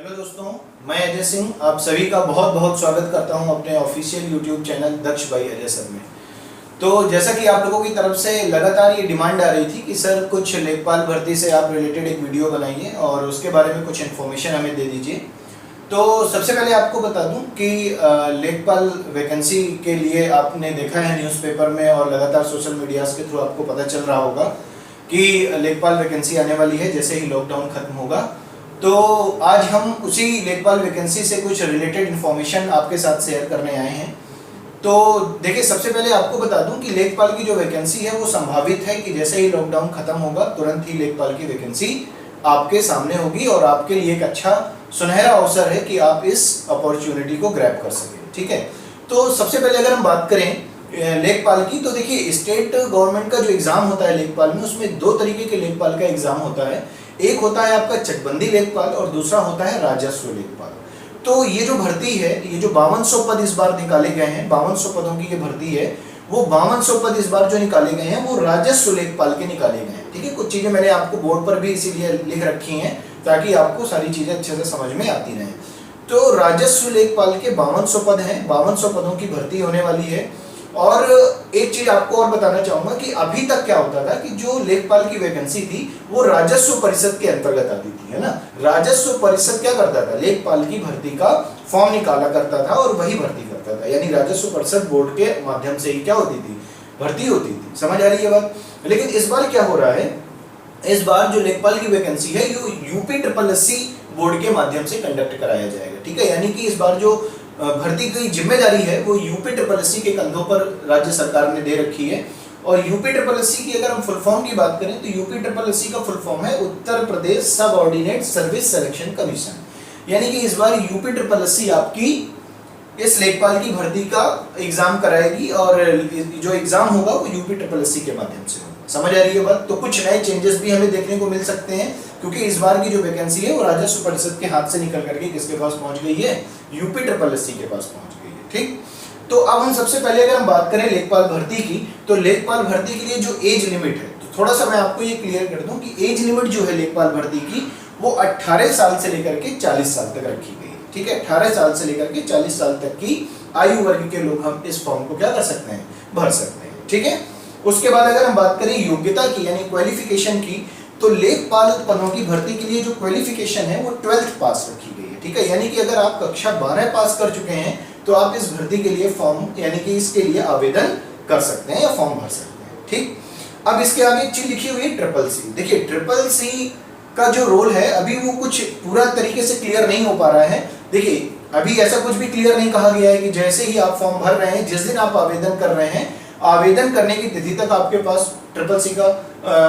Hello दोस्तों, मैं अजय सिंह आप सभी का बहुत बहुत स्वागत करता हूं अपने official YouTube channel Daksh by Ajay sir में। तो जैसा कि आप लोगों की तरफ से लगातार ये डिमांड आ रही थी कि सर कुछ लेखपाल भर्ती से आप रिलेटेड एक वीडियो बनाइए और उसके बारे में कुछ इन्फॉर्मेशन हमें दे दीजिए। तो सबसे पहले आपको बता दूं कि लेखपाल वैकेंसी के लिए आपने देखा है न्यूज़पेपर में और लगातार सोशल मीडियाज़ के थ्रू आपको पता चल रहा होगा कि लेखपाल वैकेंसी आने वाली है जैसे ही लॉकडाउन खत्म होगा। तो आज हम उसी लेखपाल वैकेंसी से कुछ रिलेटेड इन्फॉर्मेशन आपके साथ शेयर करने आए हैं। तो देखिए, सबसे पहले आपको बता दूं कि लेखपाल की जो वैकेंसी है वो संभावित है कि जैसे ही लॉकडाउन खत्म होगा तुरंत ही लेखपाल की वैकेंसी आपके सामने होगी और आपके लिए एक अच्छा सुनहरा अवसर है कि आप इस अपॉर्चुनिटी को ग्रैब कर सकें। ठीक है, तो सबसे पहले अगर हम बात करें लेखपाल की, तो देखिए स्टेट गवर्नमेंट का जो एग्जाम होता है लेखपाल में, उसमें दो तरीके के लेखपाल का एग्जाम होता है। एक होता है आपका चकबंदी लेखपाल और दूसरा होता है राजस्व लेखपाल। तो ये जो भर्ती है, ये जो 5200 पद इस बार निकाले गए हैं, 5200 पदों की ये भर्ती है, वो 5200 पद इस बार जो निकाले गए हैं वो राजस्व लेखपाल के निकाले गए हैं। ठीक है, कुछ चीजें मैंने आपको बोर्ड पर भी इसीलिए लिख रखी हैं ताकि आपको सारी चीजें अच्छे से समझ में आती रहें। तो राजस्व लेखपाल के 5200 पद हैं, 5200 पदों की भर्ती होने वाली है। और एक चीज आपको और बताना चाहूंगा कि अभी तक क्या होता था कि जो लेखपाल की वैकेंसी थी वो राजस्व परिषद के अंतर्गत आती थी, है ना। राजस्व परिषद क्या करता था, लेखपाल की भर्ती का फॉर्म निकाला करता था और वही भर्ती करता था, यानी राजस्व परिषद बोर्ड के माध्यम से ही क्या होती थी, भर्ती होती थी। समझ आ रही है बात। लेकिन इस बार क्या हो रहा है, इस बार जो लेखपाल की वैकेंसी है यूपी SSSC बोर्ड के माध्यम से कंडक्ट कराया जाएगा। ठीक है, यानी कि इस बार जो भर्ती की जिम्मेदारी है वो यूपी SSSC के कंधों पर राज्य सरकार ने दे रखी है। और यूपी SSSC की अगर हम फुल फॉर्म की बात करें तो यूपी SSSC का फुल फॉर्म है Uttar Pradesh subordinate service selection commission. यानी कि इस बार यूपी SSSC आपकी इस लेखपाल की भर्ती का एग्जाम कराएगी और जो एग्जाम होगा वो यूपी SSSC के माध्यम से होगा। समझ आ रही है बात। तो कुछ नए चेंजेस भी हमें देखने को मिल सकते हैं क्योंकि इस बार की जो वैकेंसी है वो राजस्व परिषद के हाथ से निकल करके किसके पास पहुंच गई है, यूपी SSSC के पास पहुंच गई है। ठीक, तो अब हम सबसे पहले अगर हम बात करें लेखपाल भर्ती की, तो लेखपाल भर्ती के लिए जो एज लिमिट है, तो थोड़ा सा मैं आपको ये क्लियर कर दूं कि एज लिमिट जो है लेखपाल भर्ती की वो 18 साल से लेकर के 40 साल तक रखी गई है। ठीक है, 18 साल से लेकर के 40 साल तक की आयु वर्ग के लोग हम इस फॉर्म को क्या कर सकते हैं, भर सकते हैं। ठीक है, उसके बाद अगर हम बात करें योग्यता की यानी क्वालिफिकेशन की, तो लेखपाल पदों की भर्ती के लिए जो क्वालिफिकेशन है वो 12th पास रखी गई है। ठीक है, यानी कि अगर आप कक्षा 12 पास कर चुके हैं तो आप इस भर्ती के लिए फॉर्म यानी कि इसके लिए आवेदन कर सकते हैं या फॉर्म भर सकते हैं। ठीक, अब इसके आगे एक चीज लिखी हुई है SSC। देखिए SSC का जो रोल है अभी वो कुछ पूरा तरीके से क्लियर नहीं हो पा रहा है। देखिए अभी ऐसा कुछ भी क्लियर नहीं कहा गया है कि जैसे ही आप फॉर्म भर रहे हैं, जिस दिन आप आवेदन कर रहे हैं, आवेदन करने की तिथि तक आपके पास SSC का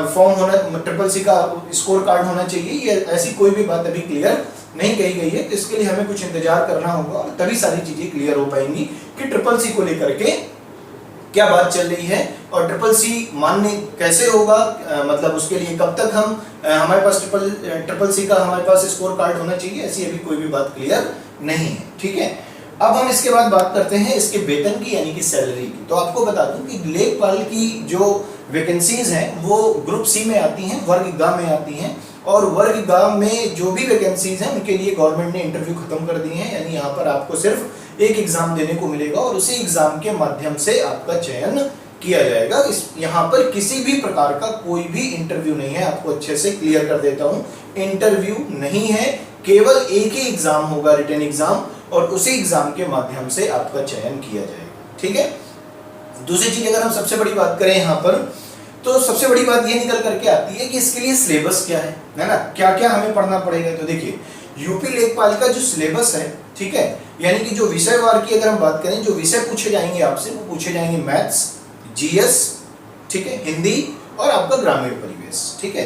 फॉर्म होना, SSC का स्कोर कार्ड होना चाहिए। ये ऐसी कोई भी बात अभी क्लियर नहीं कही गई है, तो इसके लिए हमें कुछ इंतजार करना होगा और तभी सारी चीजें क्लियर हो पाएंगी कि SSC को लेकर के क्या बात चल रही है और SSC मान्य कैसे होगा, मतलब उसके लिए कब तक हम हमारे पास SSC का हमारे पास स्कोर कार्ड होना चाहिए, ऐसी अभी कोई भी बात क्लियर नहीं है। ठीक है, अब हम इसके बाद बात करते हैं इसके वेतन की यानी कि सैलरी की। तो आपको बता दूं कि लेखपाल की जो वैकेंसीज हैं वो ग्रुप सी में आती हैं, वर्ग ग में आती हैं, और वर्ग ग में जो भी वैकेंसीज हैं उनके लिए गवर्नमेंट ने इंटरव्यू खत्म कर दिए हैं। यानी यहाँ पर आपको सिर्फ एक एग्जाम देने को मिलेगा और उसी एग्जाम के माध्यम से आपका चयन किया जाएगा। इस यहाँ पर किसी भी प्रकार का कोई भी इंटरव्यू नहीं है, आपको अच्छे से क्लियर कर देता हूँ, इंटरव्यू नहीं है, केवल एक ही एग्जाम होगा, रिटन एग्जाम, और उसी एग्जाम के माध्यम से आपका चयन किया जाएगा। ठीक है, दूसरी चीज अगर हम सबसे बड़ी बात करें यहाँ पर, तो सबसे बड़ी बात ये निकल करके आती है कि इसके लिए सिलेबस क्या है ना, क्या क्या हमें पढ़ना पड़ेगा। तो देखिए यूपी लेखपाल का जो सिलेबस है, ठीक है, यानी कि जो विषयवार की अगर हम बात करें, जो विषय पूछे जाएंगे आपसे वो पूछे जाएंगे मैथ्स, GS, ठीक है, हिंदी और आपका ग्रामीण परिवेश। ठीक है,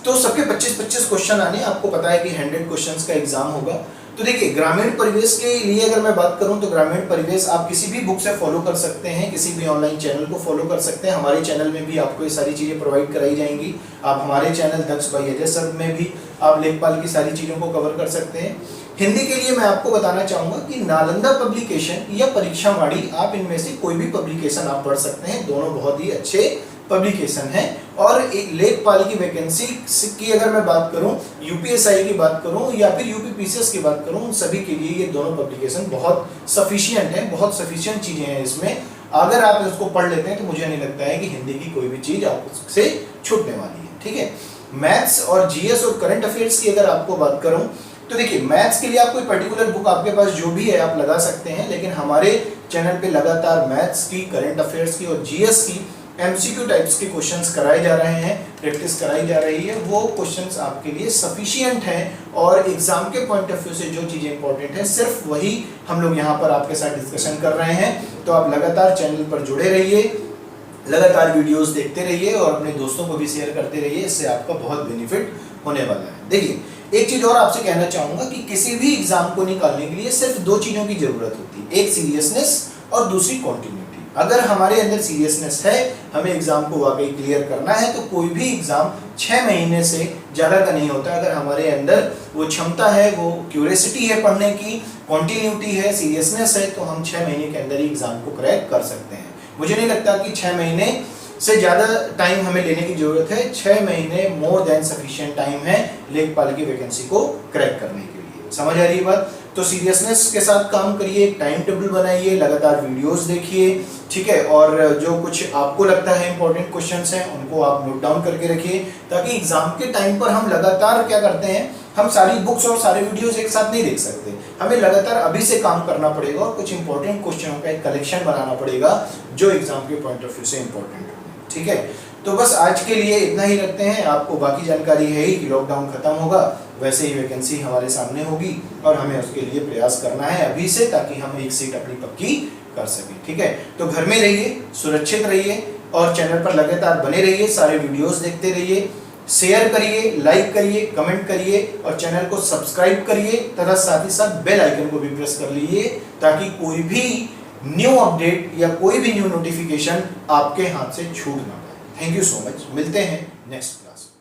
तो सबके 25-25 क्वेश्चन आने, आपको पता है कि 100 क्वेश्चंस का एग्जाम होगा। तो देखिए ग्रामीण परिवेश के लिए अगर मैं बात करूं तो ग्रामीण परिवेश आप किसी भी बुक से फॉलो कर सकते हैं, किसी भी ऑनलाइन चैनल को फॉलो कर सकते हैं। हमारे चैनल में भी आपको ये सारी चीजें प्रोवाइड कराई जाएंगी। आप हमारे channel Daksh by Ajay sir में भी आप लेखपाल की सारी चीजों को कवर कर सकते हैं। हिंदी के लिए मैं आपको बताना चाहूंगा कि नालंदा पब्लिकेशन या परीक्षावाणी, आप इनमें से कोई भी पब्लिकेशन आप पढ़ सकते हैं, दोनों बहुत ही अच्छे पब्लिकेशन है। और एक लेखपाल की वैकेंसी की अगर मैं बात करूं, यूपीएसआई की बात करूं या फिर यूपीपीसीएस की बात करूं, उन सभी के लिए ये दोनों पब्लिकेशन बहुत सफिशिएंट है, बहुत सफिशिएंट चीजें हैं इसमें। अगर आप इसको पढ़ लेते हैं तो मुझे नहीं लगता है कि हिंदी की कोई भी चीज आपसे छूटने वाली है। ठीक है, मैथ्स और जीएस और करंट अफेयर्स की अगर आपको बात करूं तो देखिए, मैथ्स के लिए आप कोई पर्टिकुलर बुक आपके पास जो भी है आप लगा सकते हैं, लेकिन हमारे चैनल पे लगातार मैथ्स की, करंट अफेयर्स की और जीएस की एमसीक्यू टाइप्स के क्वेश्चंस कराए जा रहे हैं, प्रैक्टिस कराई जा रही है। वो क्वेश्चंस आपके लिए सफिशिएंट हैं और एग्जाम के पॉइंट ऑफ व्यू से जो चीजें इंपॉर्टेंट है सिर्फ वही हम लोग यहाँ पर आपके साथ डिस्कशन कर रहे हैं। तो आप लगातार चैनल पर जुड़े रहिए, लगातार वीडियोस देखते रहिए और अपने दोस्तों को भी शेयर करते रहिए, इससे आपका बहुत बेनिफिट होने वाला है। देखिए, एक चीज और आपसे कहना चाहूंगा कि किसी भी एग्जाम को निकालने के लिए सिर्फ दो चीजों की जरूरत होती है, एक सीरियसनेस और दूसरी कॉन्टिन्यूटी। अगर हमारे अंदर सीरियसनेस है, हमें एग्जाम को वाकई क्लियर करना है, तो कोई भी एग्जाम 6 महीने से ज्यादा का नहीं होता। अगर हमारे अंदर वो क्षमता है, वो क्यूरियोसिटी है पढ़ने की, कॉन्टिन्यूटी है, सीरियसनेस है, तो हम 6 महीने के अंदर ही एग्जाम को क्रैक कर सकते हैं। मुझे नहीं लगता कि 6 महीने से ज्यादा टाइम हमें लेने की जरूरत है। 6 महीने मोर देन सफिशिएंट टाइम है लेखपाल की वैकेंसी को क्रैक करने के लिए। समझ आ रही है बात? तो सीरियसनेस के साथ काम करिए, एक टाइम टेबल बनाइए, लगातार वीडियोस देखिए, ठीक है, और जो कुछ आपको लगता है इंपॉर्टेंट क्वेश्चंस हैं उनको आप नोट डाउन करके रखिए, ताकि एग्जाम के टाइम पर हम लगातार क्या करते हैं, हम सारी बुक्स और सारे वीडियोस एक साथ नहीं देख सकते। हमें लगातार अभी से काम करना पड़ेगा और कुछ इंपॉर्टेंट क्वेश्चनों का एक कलेक्शन बनाना पड़ेगा जो एग्जाम के पॉइंट ऑफ व्यू से इंपॉर्टेंट है। ठीक है, तो बस आज के लिए इतना ही रखते हैं। आपको बाकी जानकारी है ही कि लॉकडाउन खत्म होगा, वैसे ही वैकेंसी हमारे सामने होगी और हमें उसके लिए प्रयास करना है अभी से, ताकि हम एक सीट अपनी पक्की कर सकें। ठीक है, तो घर में रहिए, सुरक्षित रहिए और चैनल पर लगातार बने रहिए, सारे वीडियोस देखते रहिए, शेयर करिए, लाइक करिए, कमेंट करिए और चैनल को सब्सक्राइब करिए तथा साथ ही साथ बेल आइकन को भी प्रेस कर लीजिए, ताकि कोई भी न्यू अपडेट या कोई भी न्यू नोटिफिकेशन आपके हाथ से छूट ना पाए। थैंक यू सो मच, मिलते हैं नेक्स्ट क्लास में।